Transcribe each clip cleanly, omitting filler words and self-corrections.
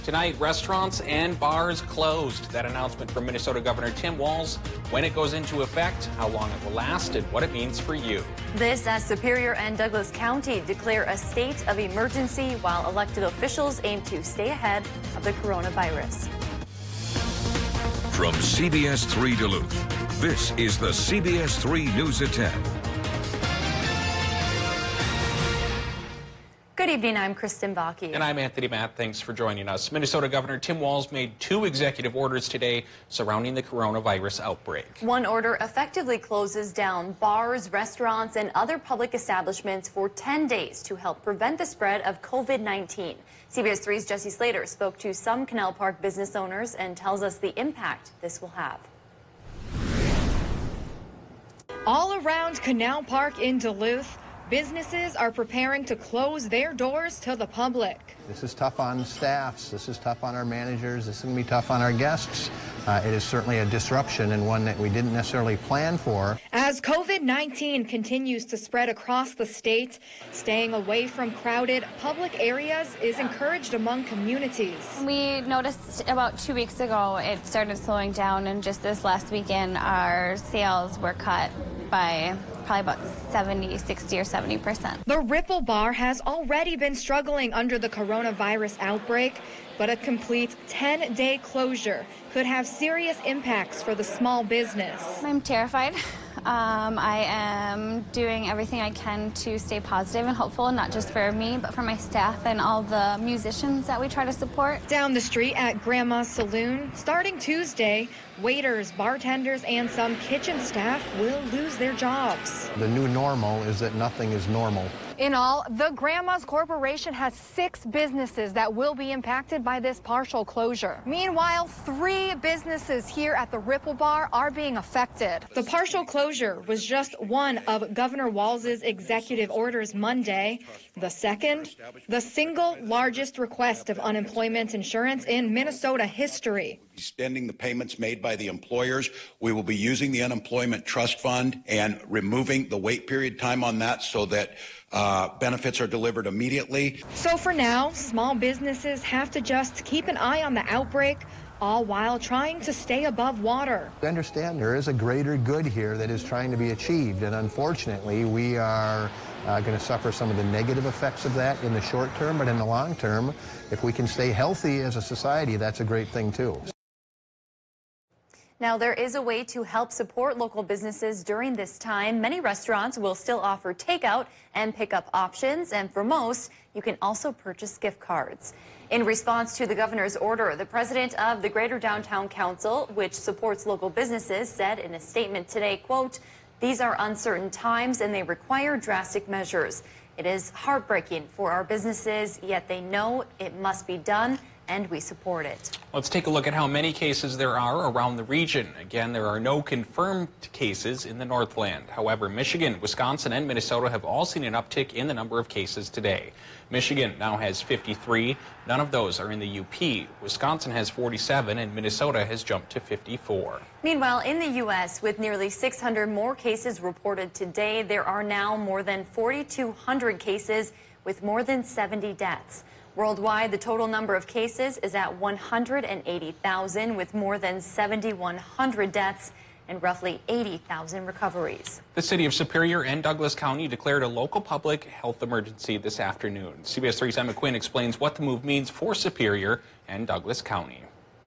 Tonight, restaurants and bars closed. That announcement from Minnesota Governor Tim Walz, when it goes into effect, how long it will last, and what it means for you. This as Superior and Douglas County declare a state of emergency while elected officials aim to stay ahead of the coronavirus. From CBS3 Duluth, this is the CBS3 News at 10. Good evening, I'm Kristen Bakke. And I'm Anthony Matt. Thanks for joining us. Minnesota Governor Tim Walz made 2 executive orders today surrounding the coronavirus outbreak. One order effectively closes down bars, restaurants, and other public establishments for 10 days to help prevent the spread of COVID-19. CBS 3's Jesse Slater spoke to some Canal Park business owners and tells us the impact this will have. All around Canal Park in Duluth, businesses are preparing to close their doors to the public. This is tough on staffs. This is tough on our managers. This is going to be tough on our guests. It is certainly a disruption and one that we didn't necessarily plan for. As COVID-19 continues to spread across the state, staying away from crowded public areas is encouraged among communities. We noticed about 2 weeks ago it started slowing down, and just this last weekend our sales were cut by probably about 70, 60 or 70%. The Ripple Bar has already been struggling under the coronavirus outbreak, but a complete 10-day closure could have serious impacts for the small business. I'm terrified. I am doing everything I can to stay positive and hopeful, not just for me, but for my staff and all the musicians that we try to support. Down the street at Grandma's Saloon, starting Tuesday, waiters, bartenders, and some kitchen staff will lose their jobs. The new normal is that nothing is normal. In all, the Grandma's Corporation has 6 businesses that will be impacted by this partial closure. Meanwhile, 3 businesses here at the Ripple Bar are being affected. The partial closure was just one of Governor Walz's executive orders Monday. The second, the single largest request of unemployment insurance in Minnesota history. Extending the payments made by the employers. We will be using the unemployment trust fund and removing the wait period time on that so that benefits are delivered immediately. So for now, small businesses have to just keep an eye on the outbreak, all while trying to stay above water. I understand there is a greater good here that is trying to be achieved, and unfortunately we are going to suffer some of the negative effects of that in the short term, but in the long term, if we can stay healthy as a society, that's a great thing too. Now, there is a way to help support local businesses during this time. Many restaurants will still offer takeout and pickup options, and for most, you can also purchase gift cards. In response to the governor's order, the president of the Greater Downtown Council, which supports local businesses, said in a statement today, quote, "These are uncertain times and they require drastic measures. It is heartbreaking for our businesses, yet they know it must be done, and we support it." Let's take a look at how many cases there are around the region. Again, there are no confirmed cases in the Northland. However, Michigan, Wisconsin, and Minnesota have all seen an uptick in the number of cases today. Michigan now has 53. None of those are in the UP. Wisconsin has 47, and Minnesota has jumped to 54. Meanwhile, in the U.S., with nearly 600 more cases reported today, there are now more than 4,200 cases with more than 70 deaths. Worldwide, the total number of cases is at 180,000, with more than 7,100 deaths and roughly 80,000 recoveries. The city of Superior and Douglas County declared a local public health emergency this afternoon. CBS 3's Emma Quinn explains what the move means for Superior and Douglas County.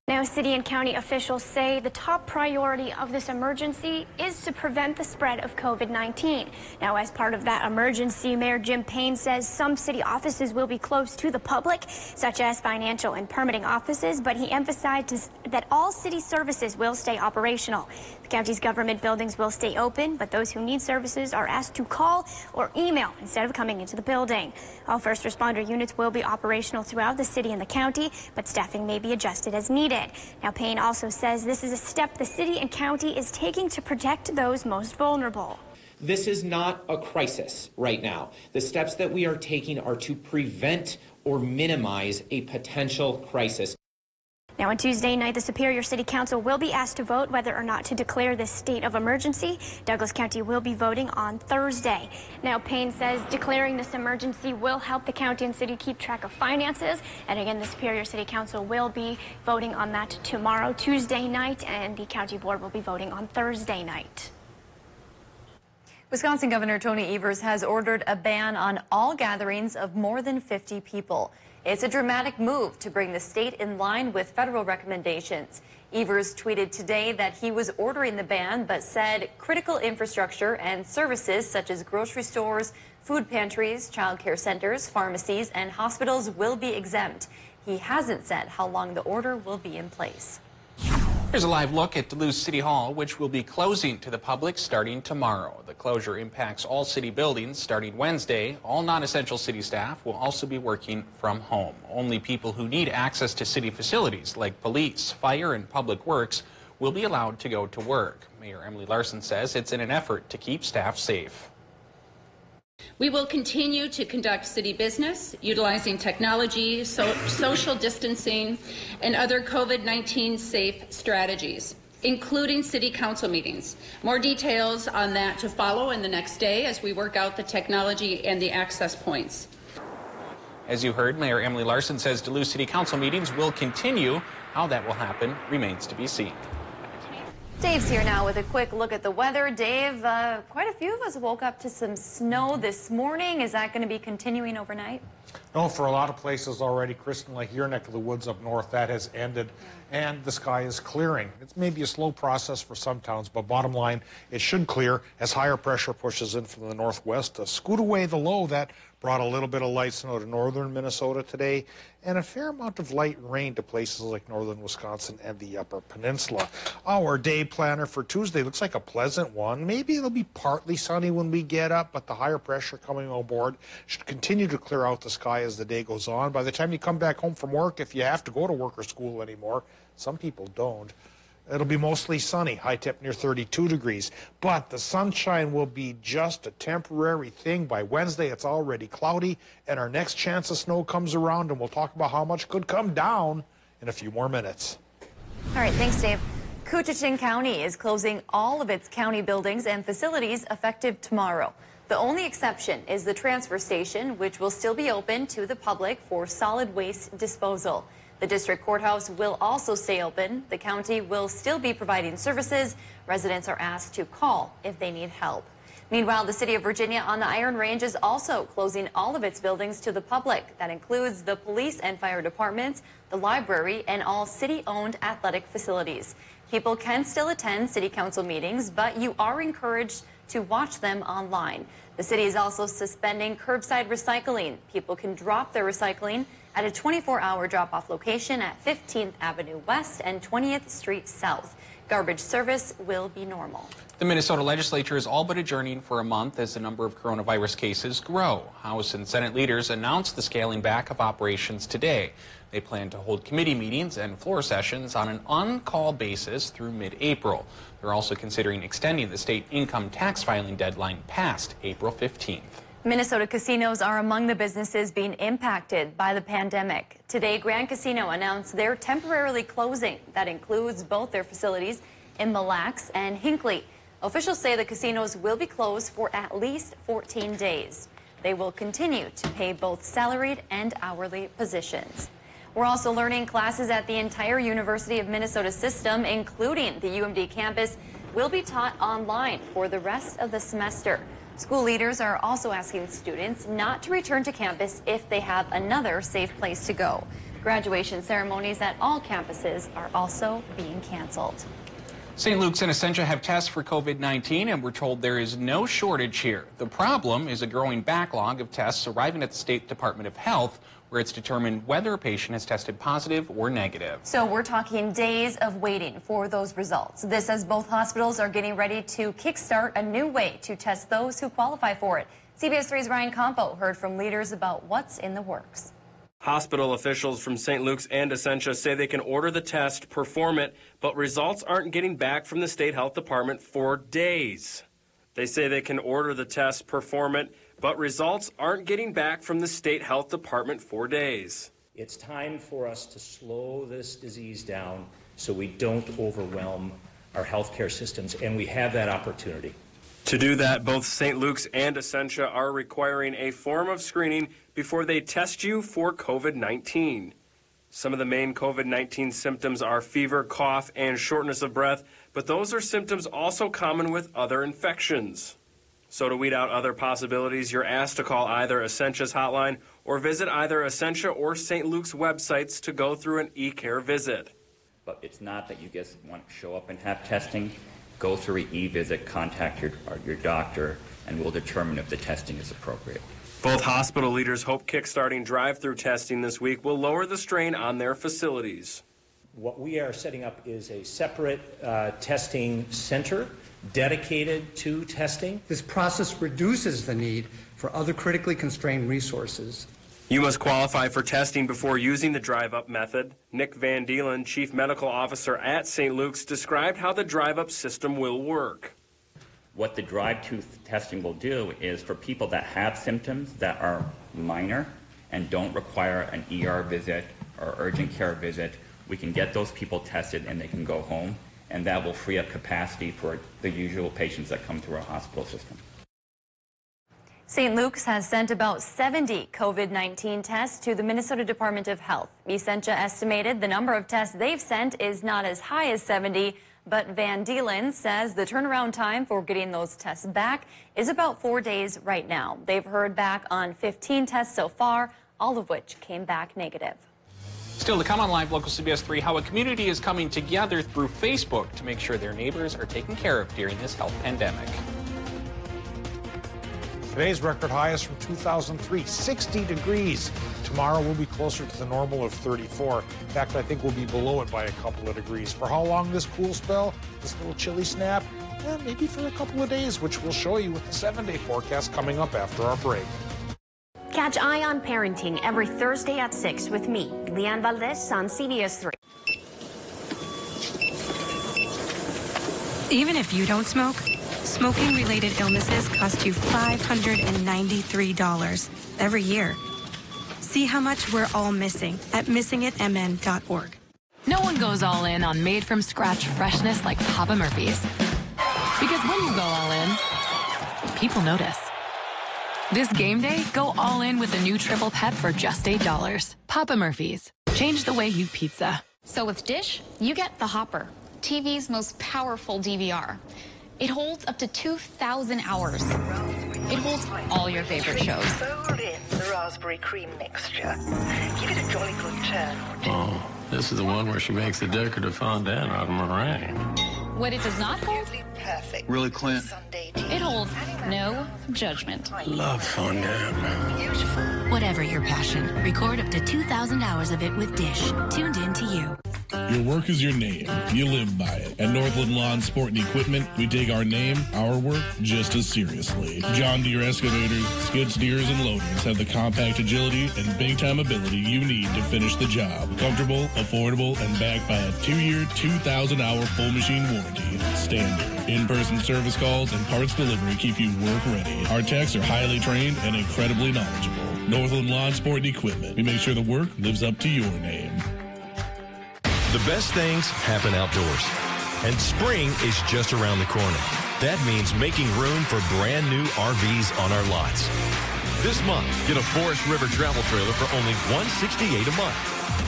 Now, city and county officials say the top priority of this emergency is to prevent the spread of COVID-19. Now, as part of that emergency, Mayor Jim Payne says some city offices will be closed to the public, such as financial and permitting offices, but he emphasized that all city services will stay operational. The county's government buildings will stay open, but those who need services are asked to call or email instead of coming into the building. All first responder units will be operational throughout the city and the county, but staffing may be adjusted as needed. Now, Payne also says this is a step the city and county is taking to protect those most vulnerable. This is not a crisis right now. The steps that we are taking are to prevent or minimize a potential crisis. Now, on Tuesday night, the Superior City Council will be asked to vote whether or not to declare this state of emergency. Douglas County will be voting on Thursday. Now, Payne says declaring this emergency will help the county and city keep track of finances. And again, the Superior City Council will be voting on that tomorrow, Tuesday night, and the county board will be voting on Thursday night. Wisconsin Governor Tony Evers has ordered a ban on all gatherings of more than 50 people. It's a dramatic move to bring the state in line with federal recommendations. Evers tweeted today that he was ordering the ban, but said critical infrastructure and services such as grocery stores, food pantries, child care centers, pharmacies, and hospitals will be exempt. He hasn't said how long the order will be in place. Here's a live look at Duluth City Hall, which will be closing to the public starting tomorrow. The closure impacts all city buildings starting Wednesday. All non-essential city staff will also be working from home. Only people who need access to city facilities like police, fire, and public works will be allowed to go to work. Mayor Emily Larson says it's in an effort to keep staff safe. We will continue to conduct city business utilizing technology, social distancing, and other COVID-19 safe strategies, including city council meetings. More details on that to follow in the next day as we work out the technology and the access points. As you heard, Mayor Emily Larson says Duluth City Council meetings will continue. How that will happen remains to be seen. Dave's here now with a quick look at the weather. Dave, quite a few of us woke up to some snow this morning. Is that going to be continuing overnight? No, for a lot of places already, Kristen, like your neck of the woods up north, that has ended, and the sky is clearing. It's maybe a slow process for some towns, but bottom line, it should clear as higher pressure pushes in from the northwest to scoot away the low that brought a little bit of light snow to northern Minnesota today, and a fair amount of light rain to places like northern Wisconsin and the Upper Peninsula. Our day planner for Tuesday looks like a pleasant one. Maybe it'll be partly sunny when we get up, but the higher pressure coming on board should continue to clear out the sky as the day goes on. By the time you come back home from work, if you have to go to work or school anymore, some people don't, it'll be mostly sunny, high temp near 32 degrees. But the sunshine will be just a temporary thing. By Wednesday, it's already cloudy, and our next chance of snow comes around, and we'll talk about how much could come down in a few more minutes. All right, thanks, Dave. Coochin County is closing all of its county buildings and facilities effective tomorrow. The only exception is the transfer station, which will still be open to the public for solid waste disposal. The district courthouse will also stay open. The county will still be providing services. Residents are asked to call if they need help. Meanwhile, the city of Virginia on the Iron Range is also closing all of its buildings to the public. That includes the police and fire departments, the library, and all city-owned athletic facilities. People can still attend city council meetings, but you are encouraged to watch them online. The city is also suspending curbside recycling. People can drop their recycling at a 24-hour drop-off location at 15th Avenue West and 20th Street South. Garbage service will be normal. The Minnesota legislature is all but adjourning for a month as the number of coronavirus cases grow. House and Senate leaders announced the scaling back of operations today. They plan to hold committee meetings and floor sessions on an on-call basis through mid-April. They're also considering extending the state income tax filing deadline past April 15th. Minnesota casinos are among the businesses being impacted by the pandemic. Today, Grand Casino announced they're temporarily closing. That includes both their facilities in Mille Lacs and Hinckley. Officials say the casinos will be closed for at least 14 days. They will continue to pay both salaried and hourly positions. We're also learning classes at the entire University of Minnesota system, including the UMD campus, will be taught online for the rest of the semester. School leaders are also asking students not to return to campus if they have another safe place to go. Graduation ceremonies at all campuses are also being canceled. St. Luke's and Essentia have tests for COVID-19, and we're told there is no shortage here. The problem is a growing backlog of tests arriving at the State Department of Health, where it's determined whether a patient has tested positive or negative. So we're talking days of waiting for those results. This as both hospitals are getting ready to kickstart a new way to test those who qualify for it. CBS3's Ryan Campo heard from leaders about what's in the works. Hospital officials from St. Luke's and Essentia say they can order the test, perform it, but results aren't getting back from the state health department for days. They say they can order the test, perform it, but results aren't getting back from the state health department for days. It's time for us to slow this disease down so we don't overwhelm our healthcare systems, and we have that opportunity. To do that, both St. Luke's and Essentia are requiring a form of screening before they test you for COVID-19. Some of the main COVID-19 symptoms are fever, cough, and shortness of breath, but those are symptoms also common with other infections. So to weed out other possibilities, you're asked to call either Essentia's hotline or visit either Essentia or St. Luke's websites to go through an e-care visit. But it's not that you just want to show up and have testing. Go through an e-visit, contact your doctor, and we'll determine if the testing is appropriate. Both hospital leaders hope kickstarting drive-through testing this week will lower the strain on their facilities. What we are setting up is a separate testing center dedicated to testing. This process reduces the need for other critically constrained resources. You must qualify for testing before using the drive-up method. Nick Van Deelen, Chief Medical Officer at St. Luke's, described how the drive-up system will work. What the drive-through testing will do is for people that have symptoms that are minor and don't require an ER visit or urgent care visit, we can get those people tested and they can go home, and that will free up capacity for the usual patients that come through our hospital system. St. Luke's has sent about 70 COVID-19 tests to the Minnesota Department of Health. Essentia estimated the number of tests they've sent is not as high as 70, but Van Deelen says the turnaround time for getting those tests back is about 4 days right now. They've heard back on 15 tests so far, all of which came back negative. Still to come on Live Local CBS 3, how a community is coming together through Facebook to make sure their neighbors are taken care of during this health pandemic. Today's record high is from 2003, 60 degrees. Tomorrow we'll be closer to the normal of 34. In fact, I think we'll be below it by a couple of degrees. For how long this cool spell, this little chilly snap? Maybe for a couple of days, which we'll show you with the 7-day forecast coming up after our break. Catch Eye on Parenting every Thursday at 6 with me, Leanne Valdez on CBS3. Even if you don't smoke, smoking-related illnesses cost you $593 every year. See how much we're all missing at missingitmn.org. No one goes all in on made-from-scratch freshness like Papa Murphy's. Because when you go all in, people notice. This game day, go all in with the new Triple Pet for just $8. Papa Murphy's. Change the way you pizza. So with Dish, you get the Hopper, TV's most powerful DVR. It holds up to 2,000 hours. It holds all your favorite shows. Fold in the raspberry cream mixture. Give it a jolly good turn. Oh, this is the one where she makes the decorative fondant out of meringue. What it does not hold? Perfect. Really, Clint? It holds no judgment. Love fondant. Beautiful. Whatever your passion, record up to 2,000 hours of it with Dish. Tuned in to you. Your work is your name. You live by it. At Northland Lawn Sport and Equipment, we take our name, our work, just as seriously. John Deere excavators, skid steers, and loaders have the compact agility and big-time ability you need to finish the job. Comfortable, affordable, and backed by a 2-year, 2,000-hour full machine warranty. Standard. In-person service calls and parts delivery keep you work ready. Our techs are highly trained and incredibly knowledgeable. Northland Lawn Sport and Equipment. We make sure the work lives up to your name. The best things happen outdoors, and spring is just around the corner. That means making room for brand new RVs on our lots. This month, get a Forest River travel trailer for only $168 a month.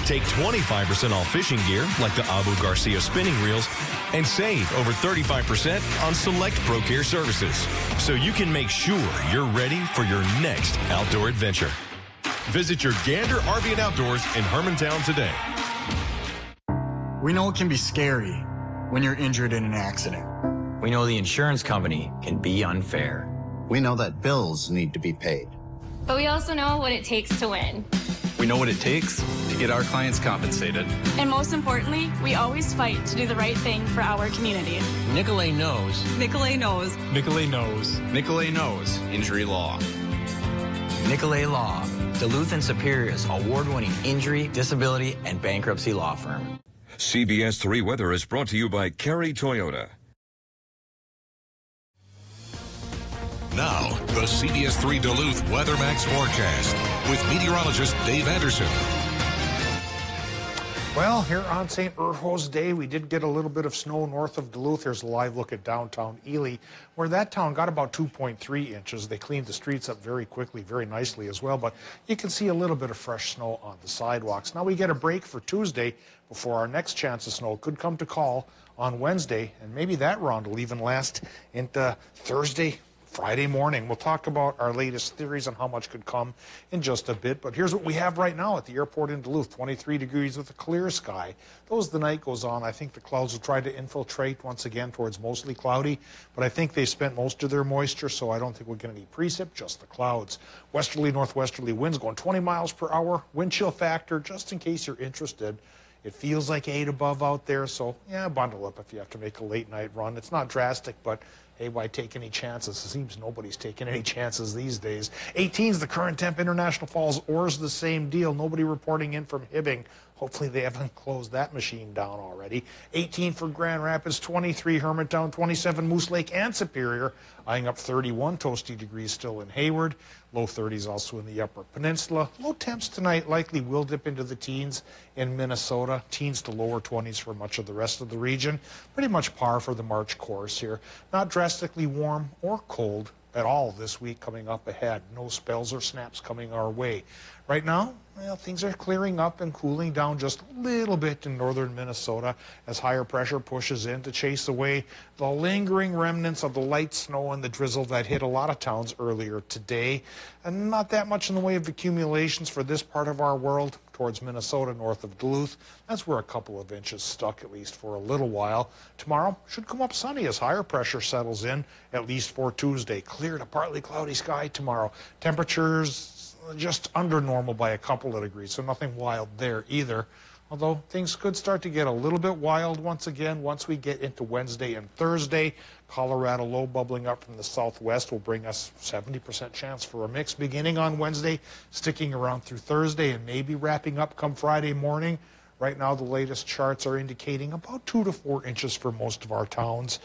Take 25% off fishing gear like the Abu Garcia spinning reels and save over 35% on select ProCare services so you can make sure you're ready for your next outdoor adventure. Visit your Gander RV and Outdoors in Hermantown today. We know it can be scary when you're injured in an accident. We know the insurance company can be unfair. We know that bills need to be paid. But we also know what it takes to win. We know what it takes to get our clients compensated. And most importantly, we always fight to do the right thing for our community. Nicolay knows. Nicolay knows. Nicolay knows. Nicolay knows injury law. Nicolay Law, Duluth and Superior's award-winning injury, disability, and bankruptcy law firm. CBS 3 Weather is brought to you by Carey Toyota. Now, the CBS 3 Duluth Weather Max forecast with meteorologist Dave Anderson. Well, here on St. Urho's Day, we did get a little bit of snow north of Duluth. Here's a live look at downtown Ely, where that town got about 2.3 inches. They cleaned the streets up very quickly, very nicely as well, but you can see a little bit of fresh snow on the sidewalks. Now we get a break for Tuesday before our next chance of snow could come to call on Wednesday, and maybe that round will even last into Thursday, Friday morning. We'll talk about our latest theories on how much could come in just a bit, but here's what we have right now at the airport in Duluth, 23 degrees with a clear sky. Though as the night goes on, I think the clouds will try to infiltrate once again towards mostly cloudy, but I think they've spent most of their moisture, so I don't think we'll get any precip, just the clouds. Westerly, northwesterly winds going 20 miles per hour. Wind chill factor, just in case you're interested, it feels like 8 above out there, so yeah, bundle up if you have to make a late night run. It's not drastic, but hey, why take any chances? It seems nobody's taking any chances these days. 18's the current temp. International Falls, Orr's the same deal. Nobody reporting in from Hibbing. Hopefully they haven't closed that machine down already. 18 for Grand Rapids, 23 Hermantown, 27 Moose Lake and Superior, eyeing up 31 toasty degrees still in Hayward. Low 30s also in the Upper Peninsula. Low temps tonight likely will dip into the teens in Minnesota. Teens to lower 20s for much of the rest of the region. Pretty much par for the March course here. Not drastically warm or cold at all this week coming up ahead. No spells or snaps coming our way. Right now, well, things are clearing up and cooling down just a little bit in northern Minnesota as higher pressure pushes in to chase away the lingering remnants of the light snow and the drizzle that hit a lot of towns earlier today. And not that much in the way of accumulations for this part of our world towards Minnesota, north of Duluth. That's where a couple of inches stuck, at least for a little while. Tomorrow should come up sunny as higher pressure settles in, at least for Tuesday. Clear to partly cloudy sky tomorrow. Temperatures just under normal by a couple of degrees, so nothing wild there either. Although things could start to get a little bit wild once again once we get into Wednesday and Thursday. Colorado low bubbling up from the southwest will bring us 70% chance for a mix beginning on Wednesday, sticking around through Thursday, and maybe wrapping up come Friday morning. Right now, the latest charts are indicating about 2 to 4 inches for most of our towns.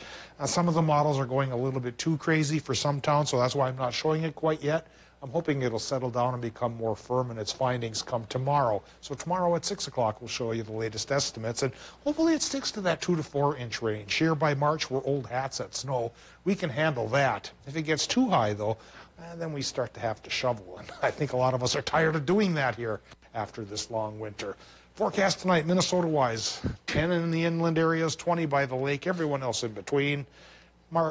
Some of the models are going a little bit too crazy for some towns, so that's why I'm not showing it quite yet. I'm hoping it'll settle down and become more firm in its findings come tomorrow. So tomorrow at 6 o'clock, we'll show you the latest estimates, and hopefully it sticks to that 2 to 4 inch range. Here by March, we're old hats at snow. We can handle that. If it gets too high, though, then we start to have to shovel, and I think a lot of us are tired of doing that here after this long winter. Forecast tonight, Minnesota-wise, 10 in the inland areas, 20 by the lake, everyone else in between.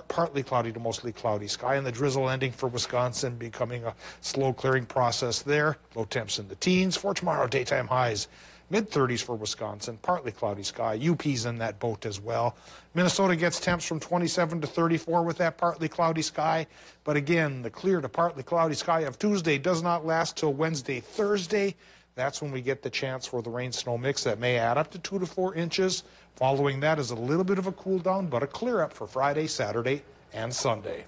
Partly cloudy to mostly cloudy sky, and the drizzle ending for Wisconsin, becoming a slow clearing process there. Low temps in the teens. For tomorrow, daytime highs mid-30s for Wisconsin, partly cloudy sky. UP's in that boat as well. Minnesota gets temps from 27 to 34 with that partly cloudy sky. But again, the clear to partly cloudy sky of Tuesday does not last till Wednesday, Thursday. That's when we get the chance for the rain-snow mix that may add up to 2 to 4 inches. Following that is a little bit of a cool down, but a clear up for Friday, Saturday, and Sunday.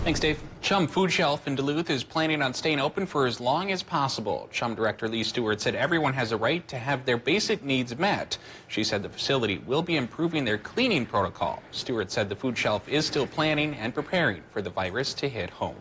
Thanks, Dave. Chum Food Shelf in Duluth is planning on staying open for as long as possible. Chum Director Lee Stewart said everyone has a right to have their basic needs met. She said the facility will be improving their cleaning protocol. Stewart said the food shelf is still planning and preparing for the virus to hit home.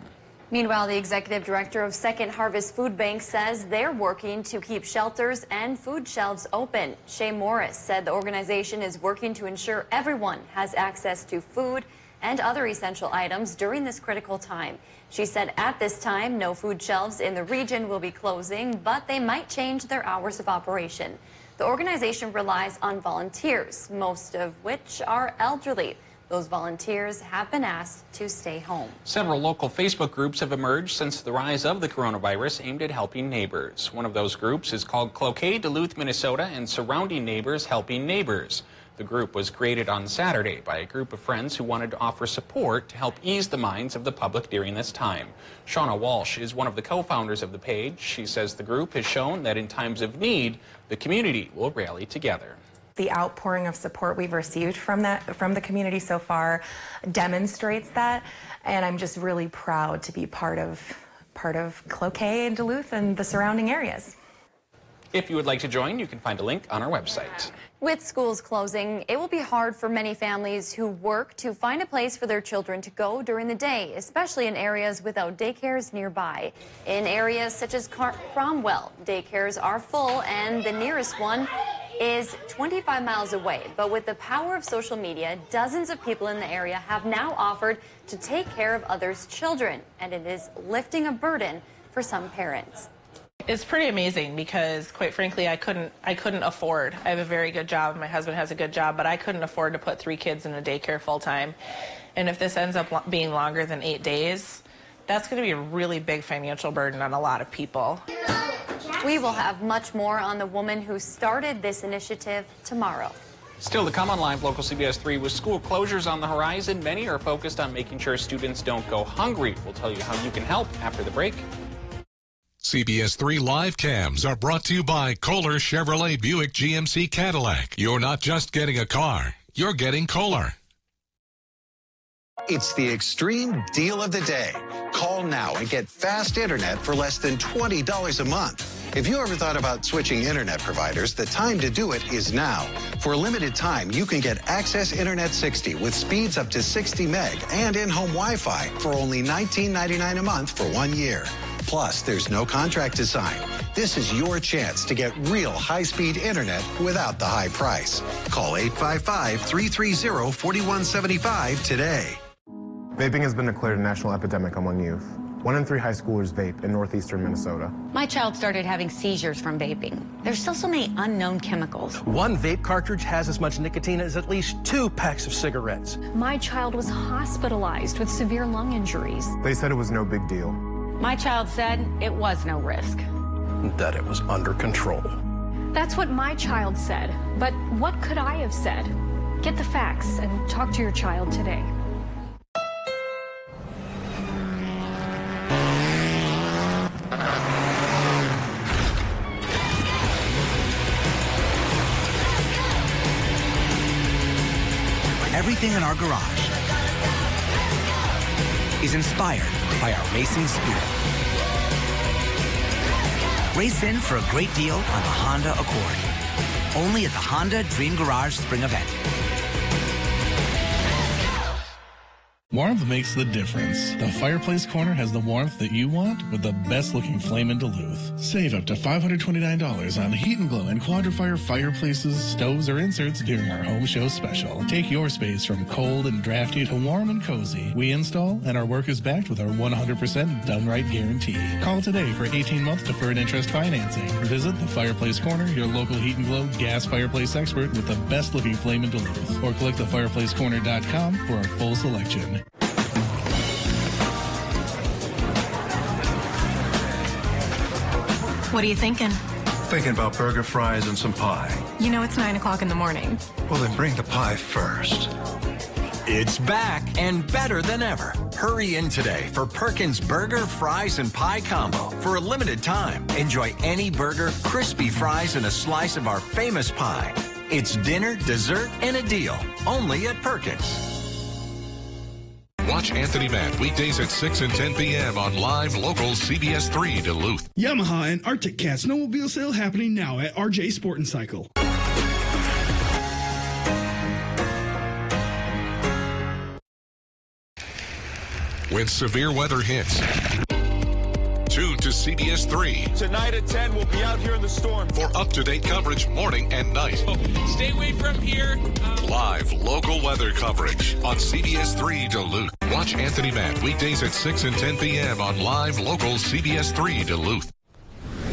Meanwhile, the executive director of Second Harvest Food Bank says they're working to keep shelters and food shelves open. Shay Morris said the organization is working to ensure everyone has access to food and other essential items during this critical time. She said at this time, no food shelves in the region will be closing, but they might change their hours of operation. The organization relies on volunteers, most of which are elderly. Those volunteers have been asked to stay home. Several local Facebook groups have emerged since the rise of the coronavirus aimed at helping neighbors. One of those groups is called Cloquet, Duluth, Minnesota, and Surrounding Neighbors Helping Neighbors. The group was created on Saturday by a group of friends who wanted to offer support to help ease the minds of the public during this time. Shauna Walsh is one of the co-founders of the page. She says the group has shown that in times of need, the community will rally together. The outpouring of support we've received from the community so far demonstrates that, and I'm just really proud to be part of Cloquet and Duluth and the surrounding areas. If you would like to join, you can find a link on our website. With schools closing, it will be hard for many families who work to find a place for their children to go during the day, especially in areas without daycares nearby. In areas such as Cromwell, daycares are full and the nearest one is 25 miles away. But with the power of social media, dozens of people in the area have now offered to take care of others' children, and it is lifting a burden for some parents. It's pretty amazing because, quite frankly, I couldn't afford. I have a very good job. My husband has a good job, but I couldn't afford to put 3 kids in a daycare full time. And if this ends up being longer than 8 days, that's going to be a really big financial burden on a lot of people. We will have much more on the woman who started this initiative tomorrow. Still to come on Live Local CBS 3, with school closures on the horizon, many are focused on making sure students don't go hungry. We'll tell you how you can help after the break. CBS 3 live cams are brought to you by Kohler Chevrolet Buick GMC Cadillac. You're not just getting a car, you're getting Kohler. It's the extreme deal of the day. Call now and get fast internet for less than $20 a month. If you ever thought about switching internet providers, the time to do it is now. For a limited time, you can get Access Internet 60 with speeds up to 60 meg and in-home Wi-Fi for only $19.99 a month for 1 year. Plus, there's no contract to sign. This is your chance to get real high-speed internet without the high price. Call 855-330-4175 today. Vaping has been declared a national epidemic among youth. 1 in 3 high schoolers vape in northeastern Minnesota. My child started having seizures from vaping. There's still so many unknown chemicals. 1 vape cartridge has as much nicotine as at least 2 packs of cigarettes. My child was hospitalized with severe lung injuries. They said it was no big deal. My child said it was no risk. That it was under control. That's what my child said. But what could I have said? Get the facts and talk to your child today. Everything in our garage is inspired by our racing spirit. Race in for a great deal on the Honda Accord. Only at the Honda Dream Garage Spring Event. Warmth makes the difference. The Fireplace Corner has the warmth that you want with the best looking flame in Duluth. Save up to $529 on Heat and Glow and Quadrifier fireplaces, stoves, or inserts during our home show special. Take your space from cold and drafty to warm and cozy. We install, and our work is backed with our 100% done right guarantee. Call today for 18-month deferred interest financing. Visit the Fireplace Corner, your local Heat and Glow gas fireplace expert with the best looking flame in Duluth. Or click thefireplacecorner.com for our full selection. What are you thinking? Thinking about burger, fries, and some pie. You know it's 9 o'clock in the morning. Well, then bring the pie first. It's back and better than ever. Hurry in today for Perkins Burger, Fries, and Pie Combo. For a limited time, enjoy any burger, crispy fries, and a slice of our famous pie. It's dinner, dessert, and a deal. Only at Perkins. Watch Anthony Matt weekdays at 6 and 10 p.m. on Live Local CBS 3 Duluth. Yamaha and Arctic Cat snowmobile sale happening now at RJ Sport and Cycle. When severe weather hits, tune to CBS 3. Tonight at 10, we'll be out here in the storm. For up-to-date coverage morning and night. Stay away from here. Live local weather coverage on CBS 3 Duluth. Watch Anthony Matt weekdays at 6 and 10 p.m. on Live Local CBS 3 Duluth.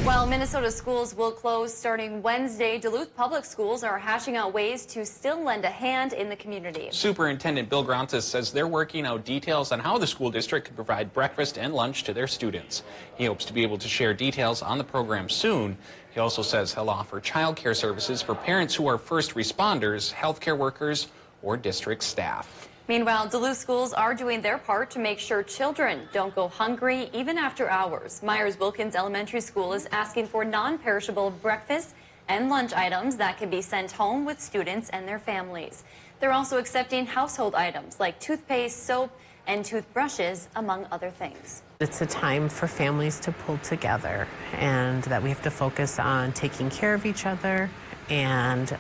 While Minnesota schools will close starting Wednesday, Duluth public schools are hashing out ways to still lend a hand in the community. Superintendent Bill Grontis says they're working out details on how the school district can provide breakfast and lunch to their students. He hopes to be able to share details on the program soon. He also says he'll offer child care services for parents who are first responders, healthcare workers, or district staff. Meanwhile, Duluth schools are doing their part to make sure children don't go hungry even after hours. Myers-Wilkins Elementary School is asking for non-perishable breakfast and lunch items that can be sent home with students and their families. They're also accepting household items like toothpaste, soap, and toothbrushes, among other things. It's a time for families to pull together, and that we have to focus on taking care of each other and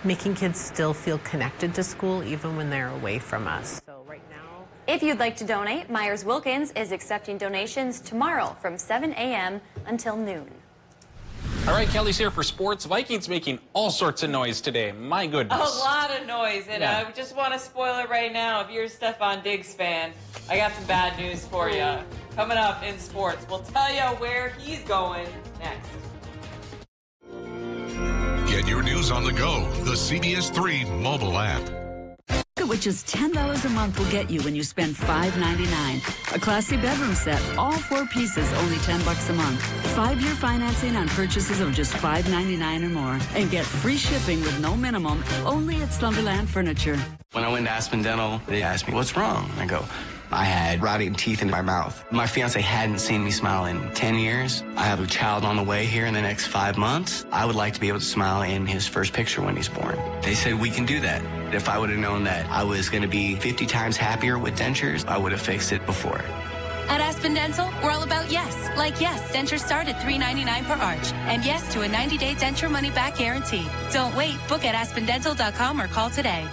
making kids still feel connected to school even when they're away from us. So right now, if you'd like to donate, Myers-Wilkins is accepting donations tomorrow from 7 a.m. until noon. All right, Kelly's here for sports. Vikings making all sorts of noise today. My goodness. A lot of noise. And Yeah. I just want to spoil it right now. If you're a Stefan Diggs fan, I got some bad news for you. Coming up in sports, we'll tell you where he's going next. Get your news on the go. The CBS3 mobile app. Look at what just $10 a month will get you when you spend $5.99. A classy bedroom set, all 4 pieces, only $10 a month. 5-year financing on purchases of just $5.99 or more. And get free shipping with no minimum, only at Slumberland Furniture. When I went to Aspen Dental, they asked me, what's wrong? I go, I had rotting teeth in my mouth. My fiance hadn't seen me smile in 10 years. I have a child on the way here in the next 5 months. I would like to be able to smile in his first picture when he's born. They said we can do that. If I would have known that I was going to be 50 times happier with dentures, I would have fixed it before. At Aspen Dental, we're all about yes. Like yes, dentures start at $3.99 per arch. And yes to a 90-day denture money-back guarantee. Don't wait. Book at aspendental.com or call today.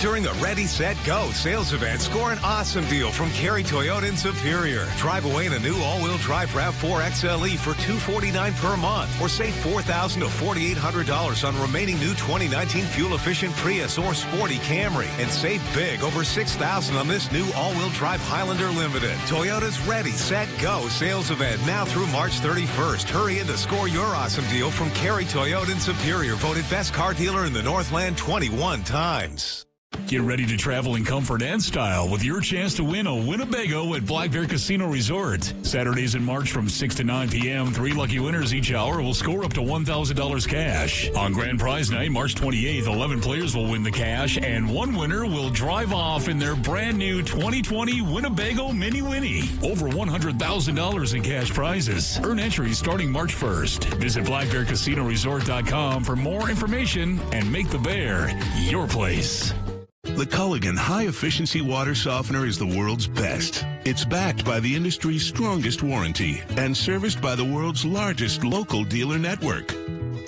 During the Ready, Set, Go sales event, score an awesome deal from Cary Toyota in Superior. Drive away in a new all-wheel drive RAV4 XLE for $249 per month, or save $4,000 to $4,800 on remaining new 2019 fuel-efficient Prius or Sporty Camry, and save big over $6,000 on this new all-wheel drive Highlander Limited. Toyota's Ready, Set, Go sales event now through March 31st. Hurry in to score your awesome deal from Cary Toyota in Superior, voted best car dealer in the Northland 21 times. Get ready to travel in comfort and style with your chance to win a Winnebago at Black Bear Casino Resort. Saturdays in March from 6 to 9 p.m., 3 lucky winners each hour will score up to $1,000 cash. On Grand Prize Night, March 28th, 11 players will win the cash, and 1 winner will drive off in their brand new 2020 Winnebago Mini Winnie. Over $100,000 in cash prizes. Earn entries starting March 1st. Visit blackbearcasinoresort.com for more information and make the Bear your place. The Culligan high-efficiency water softener is the world's best. It's backed by the industry's strongest warranty and serviced by the world's largest local dealer network.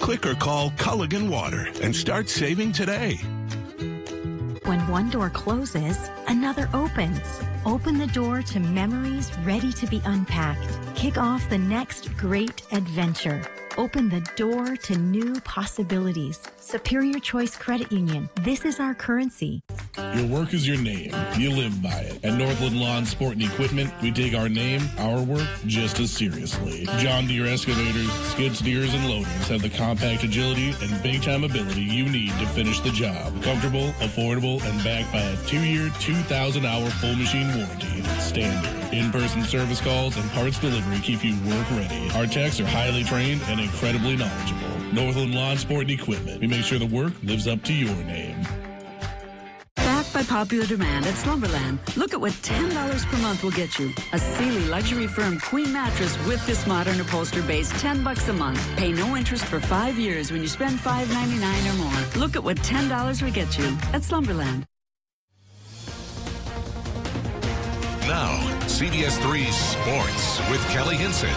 Click or call Culligan Water and start saving today. When one door closes, another opens. Open the door to memories ready to be unpacked. Kick off the next great adventure. Open the door to new possibilities. Superior Choice Credit Union. This is our currency. Your work is your name. You live by it. At Northland Lawn Sport and Equipment, we take our name, our work, just as seriously. John Deere excavators, skid steers, and loaders have the compact agility and big-time ability you need to finish the job. Comfortable, affordable, and backed by a 2-year, 2,000-hour full machine warranty. Standard. In-person service calls and parts delivery keep you work ready. Our techs are highly trained and incredibly knowledgeable. Northland Lawn Sport and Equipment. We make sure the work lives up to your name. Backed by popular demand at Slumberland, look at what $10 per month will get you. A Sealy luxury firm queen mattress with this modern upholstered base, $10 a month. Pay no interest for 5 years when you spend $5.99 or more. Look at what $10 will get you at Slumberland. Now, CBS3 Sports with Kelly Hinson.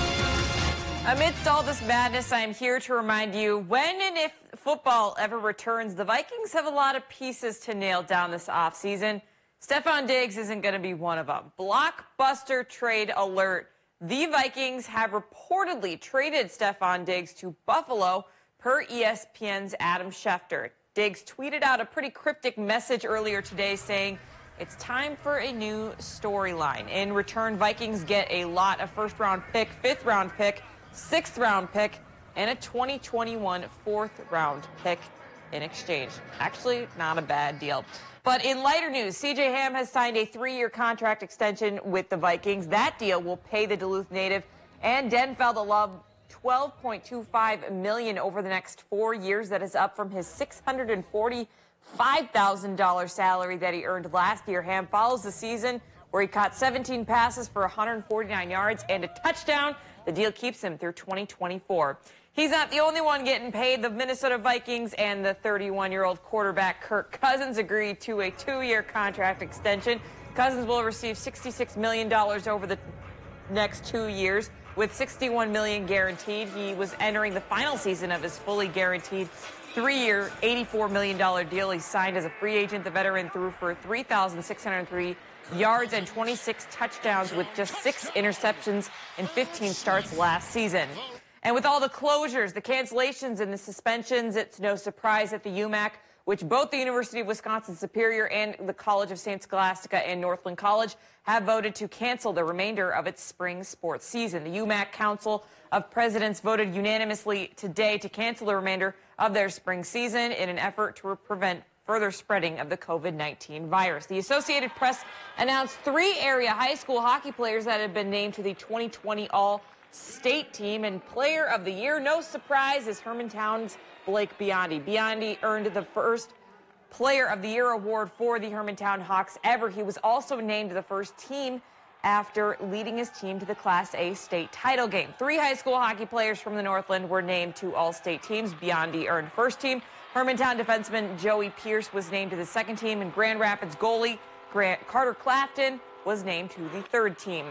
Amidst all this madness, I'm here to remind you, when and if football ever returns, the Vikings have a lot of pieces to nail down this offseason. Stefan Diggs isn't going to be one of them. Blockbuster trade alert. The Vikings have reportedly traded Stefan Diggs to Buffalo, per ESPN's Adam Schefter. Diggs tweeted out a pretty cryptic message earlier today saying, it's time for a new storyline. In return, Vikings get a lot of first-round pick, fifth-round pick, sixth-round pick, and a 2021 fourth-round pick in exchange. Actually, not a bad deal. But in lighter news, C.J. Hamm has signed a 3-year contract extension with the Vikings. That deal will pay the Duluth native and Denfeld Love $12.25 million over the next 4 years. That is up from his $645,000 salary that he earned last year. Hamm follows the season where he caught 17 passes for 149 yards and a touchdown. The deal keeps him through 2024. He's not the only one getting paid. The Minnesota Vikings and the 31-year-old quarterback Kirk Cousins agreed to a 2-year contract extension. Cousins will receive $66 million over the next 2 years, with $61 million guaranteed. He was entering the final season of his fully guaranteed 3-year, $84 million deal. He signed as a free agent. The veteran threw for 3,603 yards and 26 touchdowns with just 6 interceptions in 15 starts last season. And with all the closures, the cancellations, and the suspensions, it's no surprise that the UMAC, which both the University of Wisconsin-Superior and the College of St. Scholastica and Northland College have voted to cancel the remainder of its spring sports season. The UMAC Council of Presidents voted unanimously today to cancel the remainder of their spring season in an effort to prevent further spreading of the COVID-19 virus. The Associated Press announced 3 area high school hockey players that have been named to the 2020 All-State team, and Player of the Year, no surprise, is Hermantown's Blake Biondi. Biondi earned the first Player of the Year award for the Hermantown Hawks ever. He was also named the first team after leading his team to the Class A state title game. 3 high school hockey players from the Northland were named to all-state teams. Biondi earned first team. Hermantown defenseman Joey Pierce was named to the second team, and Grand Rapids goalie Carter Clafton was named to the third team.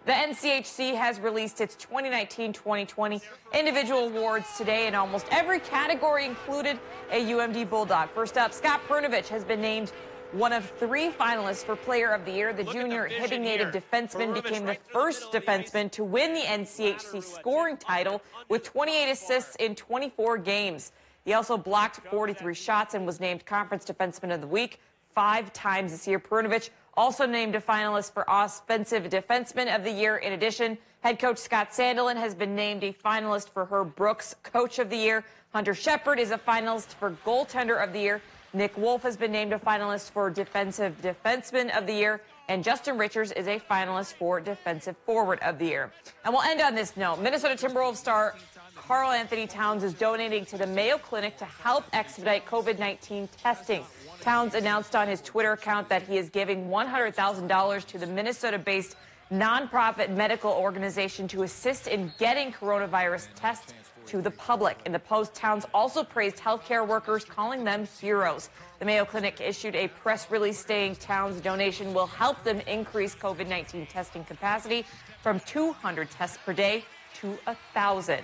The NCHC has released its 2019-2020 individual awards today, and almost every category included a UMD Bulldog. First up, Scott Brnovich has been named one of 3 finalists for Player of the Year. The junior Hibbing native defenseman became the first defenseman to win the NCHC scoring title with 28 assists in 24 games. He also blocked 43 shots and was named Conference Defenseman of the Week 5 times this year. Brnovich also named a finalist for Offensive Defenseman of the Year. In addition, head coach Scott Sandelin has been named a finalist for Herb Brooks Coach of the Year. Hunter Shepard is a finalist for Goaltender of the Year. Nick Wolf has been named a finalist for Defensive Defenseman of the Year. And Justin Richards is a finalist for Defensive Forward of the Year. And we'll end on this note. Minnesota Timberwolves star Karl Anthony Towns is donating to the Mayo Clinic to help expedite COVID-19 testing. Towns announced on his Twitter account that he is giving $100,000 to the Minnesota-based nonprofit medical organization to assist in getting coronavirus tests to the public. In the post, Towns also praised healthcare workers, calling them heroes. The Mayo Clinic issued a press release stating Towns' donation will help them increase COVID-19 testing capacity from 200 tests per day to 1,000.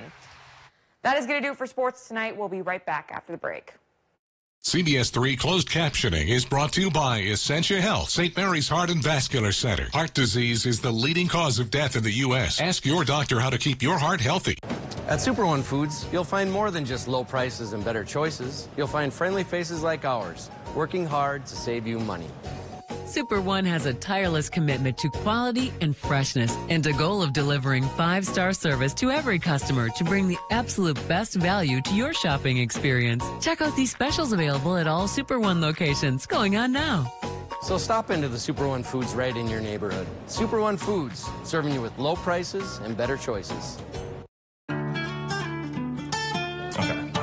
That is going to do it for sports tonight. We'll be right back after the break. CBS3 closed captioning is brought to you by Essentia Health, St. Mary's Heart and Vascular Center. Heart disease is the leading cause of death in the U.S. Ask your doctor how to keep your heart healthy. At Super One Foods, you'll find more than just low prices and better choices. You'll find friendly faces like ours, working hard to save you money. Super One has a tireless commitment to quality and freshness and a goal of delivering 5-star service to every customer to bring the absolute best value to your shopping experience. Check out these specials available at all Super One locations going on now. So stop into the Super One Foods right in your neighborhood. Super One Foods, serving you with low prices and better choices.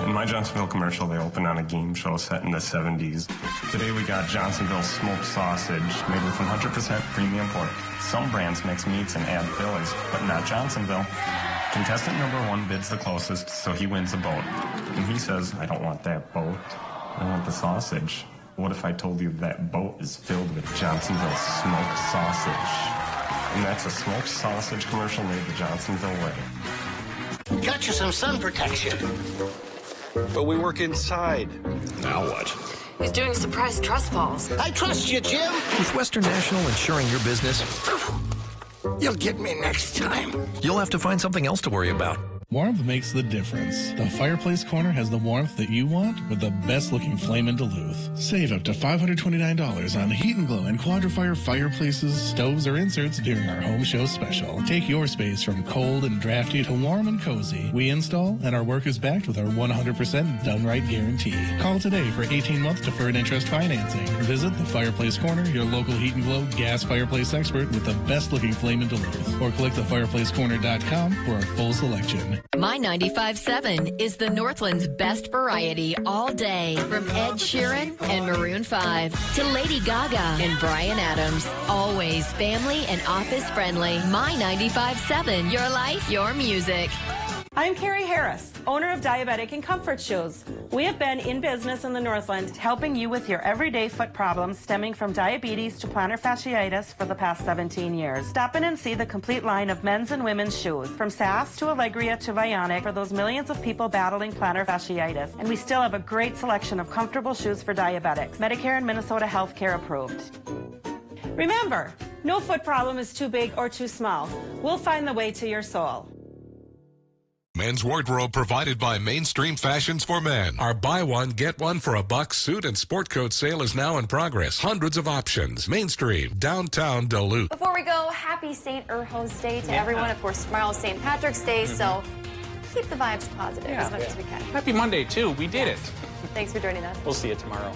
In my Johnsonville commercial, they opened on a game show set in the 70s. Today we got Johnsonville smoked sausage made with 100% premium pork. Some brands mix meats and add fillers, but not Johnsonville. Contestant number 1 bids the closest, so he wins a boat. And he says, I don't want that boat. I want the sausage. What if I told you that boat is filled with Johnsonville smoked sausage? And that's a smoked sausage commercial made the Johnsonville way. Got you some sun protection. But we work inside. Now what? He's doing surprise trust falls. I trust you, Jim. With Western National insuring your business, you'll get me next time. You'll have to find something else to worry about. Warmth makes the difference. The Fireplace Corner has the warmth that you want with the best-looking flame in Duluth. Save up to $529 on Heat and Glow and Quadra-Fire fireplaces, stoves, or inserts during our home show special. Take your space from cold and drafty to warm and cozy. We install, and our work is backed with our 100% done-right guarantee. Call today for 18-month deferred interest financing. Visit the Fireplace Corner, your local Heat and Glow gas fireplace expert with the best-looking flame in Duluth. Or click thefireplacecorner.com for our full selection. My 95.7 is the Northland's best variety all day. From Ed Sheeran and Maroon 5 to Lady Gaga and Bryan Adams. Always family and office friendly. My 95.7, your life, your music. I'm Carrie Harris, owner of Diabetic and Comfort Shoes. We have been in business in the Northland, helping you with your everyday foot problems stemming from diabetes to plantar fasciitis for the past 17 years. Stop in and see the complete line of men's and women's shoes, from SAS to Allegria to Vionic, for those millions of people battling plantar fasciitis. And we still have a great selection of comfortable shoes for diabetics, Medicare and Minnesota healthcare approved. Remember, no foot problem is too big or too small. We'll find the way to your soul. Men's wardrobe provided by Mainstream Fashions for Men. Our buy one, get one for $1 suit and sport coat sale is now in progress. Hundreds of options. Mainstream, downtown Duluth. Before we go, happy St. Erho's Day to everyone. Of course, tomorrow's St. Patrick's Day, so keep the vibes positive as much as we can. Happy Monday, too. We did it. Thanks for joining us. We'll see you tomorrow.